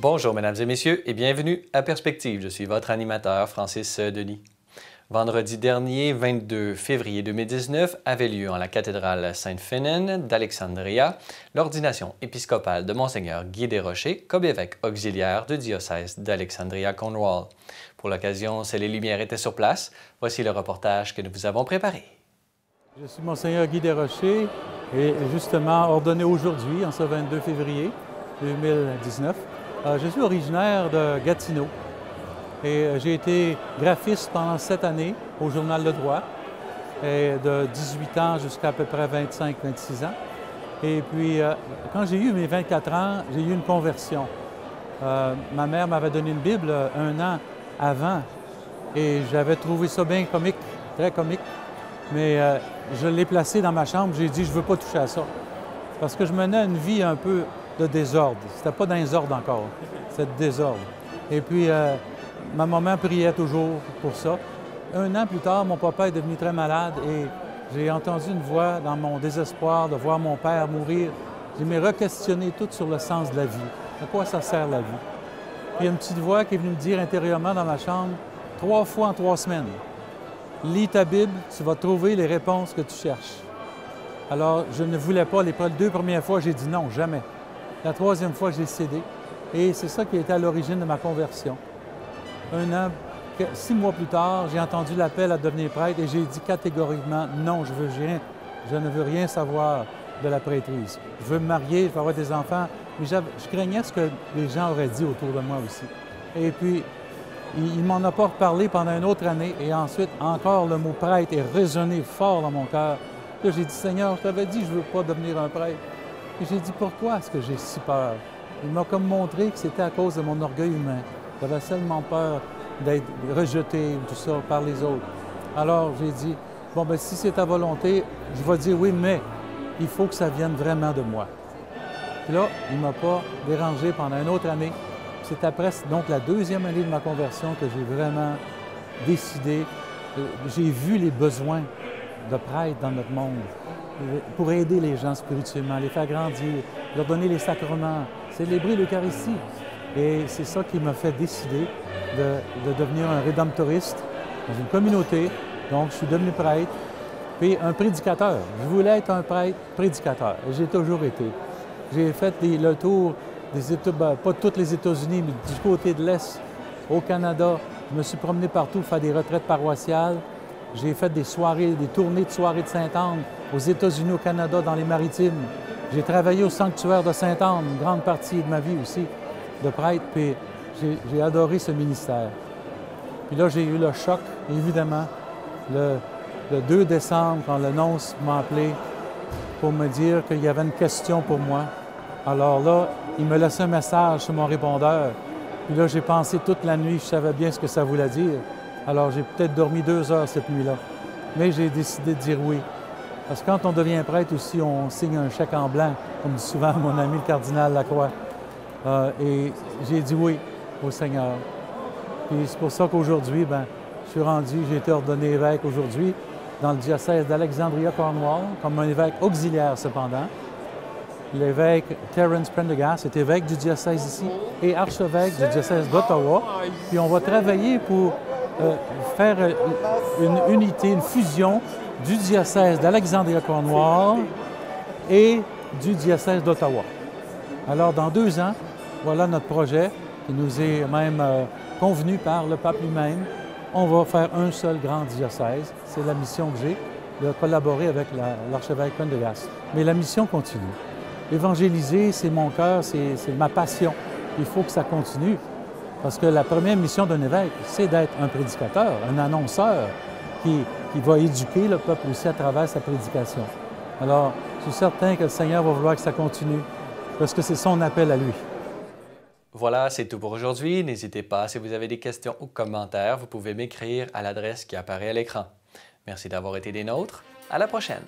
Bonjour, mesdames et messieurs, et bienvenue à Perspective. Je suis votre animateur, Francis Denis. Vendredi dernier, 22 février 2019, avait lieu en la cathédrale Sainte-Fénine d'Alexandria l'ordination épiscopale de Monseigneur Guy Desrochers comme évêque auxiliaire du diocèse d'Alexandria-Cornwall. Pour l'occasion, les lumières étaient sur place. Voici le reportage que nous vous avons préparé. Je suis Monseigneur Guy Desrochers et justement ordonné aujourd'hui, en ce 22 février 2019. Je suis originaire de Gatineau. Et j'ai été graphiste pendant 7 années au Journal Le Droit, et de 18 ans jusqu'à peu près 25-26 ans. Et puis, quand j'ai eu mes 24 ans, j'ai eu une conversion. Ma mère m'avait donné une Bible un an avant et j'avais trouvé ça bien comique, très comique. Mais je l'ai placé dans ma chambre, j'ai dit « je ne veux pas toucher à ça ». Parce que je menais une vie un peu de désordre. C'était pas dans les ordres encore, c'était désordre. Et puis, ma maman priait toujours pour ça. Un an plus tard, mon papa est devenu très malade et j'ai entendu une voix dans mon désespoir de voir mon père mourir. J'ai me re-questionné tout sur le sens de la vie. À quoi ça sert la vie? Puis il y a une petite voix qui est venue me dire intérieurement dans ma chambre, 3 fois en 3 semaines, lis ta Bible, tu vas trouver les réponses que tu cherches. Alors, je ne voulais pas. Les 2 premières fois, j'ai dit non, jamais. La 3e fois, j'ai cédé. Et c'est ça qui a été à l'origine de ma conversion. 6 mois plus tard, j'ai entendu l'appel à devenir prêtre et j'ai dit catégoriquement non, je ne veux rien savoir de la prêtrise. Je veux me marier, je veux avoir des enfants, mais je craignais ce que les gens auraient dit autour de moi aussi. Et puis, il m'en a pas reparlé pendant une autre année et ensuite, encore le mot prêtre est résonné fort dans mon cœur. Là, j'ai dit, Seigneur, je t'avais dit, je ne veux pas devenir un prêtre. Et j'ai dit, pourquoi est-ce que j'ai si peur? Il m'a comme montré que c'était à cause de mon orgueil humain. J'avais seulement peur d'être rejeté, tout ça, par les autres. Alors, j'ai dit, bon, bien, si c'est ta volonté, je vais dire oui, mais il faut que ça vienne vraiment de moi. Puis là, il ne m'a pas dérangé pendant une autre année. C'est après, donc, la 2e année de ma conversion que j'ai vraiment décidé. J'ai vu les besoins de prêtres dans notre monde pour aider les gens spirituellement, les faire grandir, leur donner les sacrements, célébrer l'Eucharistie. Et c'est ça qui m'a fait décider de devenir un rédemptoriste dans une communauté. Donc, je suis devenu prêtre, puis un prédicateur. Je voulais être un prêtre prédicateur. J'ai toujours été. J'ai fait le tour des États, pas toutes les États-Unis, mais du côté de l'Est, au Canada. Je me suis promené partout faire des retraites paroissiales. J'ai fait des soirées, des tournées de soirées de Sainte-Anne aux États-Unis, au Canada, dans les Maritimes. J'ai travaillé au sanctuaire de Sainte-Anne, une grande partie de ma vie aussi, de prêtre, puis j'ai adoré ce ministère. Puis là, j'ai eu le choc, évidemment, le 2 décembre, quand le nonce m'a appelé pour me dire qu'il y avait une question pour moi. Alors là, il me laissait un message sur mon répondeur. Puis là, j'ai pensé toute la nuit, je savais bien ce que ça voulait dire. Alors, j'ai peut-être dormi 2 heures cette nuit-là. Mais j'ai décidé de dire oui. Parce que quand on devient prêtre aussi, on signe un chèque en blanc, comme dit souvent mon ami le cardinal Lacroix. Et j'ai dit oui au Seigneur. Puis c'est pour ça qu'aujourd'hui, je suis rendu, j'ai été ordonné évêque aujourd'hui dans le diocèse d'Alexandria-Cornwall, comme un évêque auxiliaire cependant. L'évêque Terence Prendergast est évêque du diocèse ici et archevêque du diocèse d'Ottawa. Puis on va travailler pour faire une unité, une fusion du diocèse d'Alexandria-Cornwall et du diocèse d'Ottawa. Alors, dans 2 ans, voilà notre projet qui nous est même convenu par le pape lui-même. On va faire un seul grand diocèse. C'est la mission que j'ai, de collaborer avec l'archevêque Prendergast. Mais la mission continue. Évangéliser, c'est mon cœur, c'est ma passion. Il faut que ça continue. Parce que la première mission d'un évêque, c'est d'être un prédicateur, un annonceur qui va éduquer le peuple aussi à travers sa prédication. Alors, je suis certain que le Seigneur va vouloir que ça continue, parce que c'est son appel à lui. Voilà, c'est tout pour aujourd'hui. N'hésitez pas, si vous avez des questions ou commentaires, vous pouvez m'écrire à l'adresse qui apparaît à l'écran. Merci d'avoir été des nôtres. À la prochaine!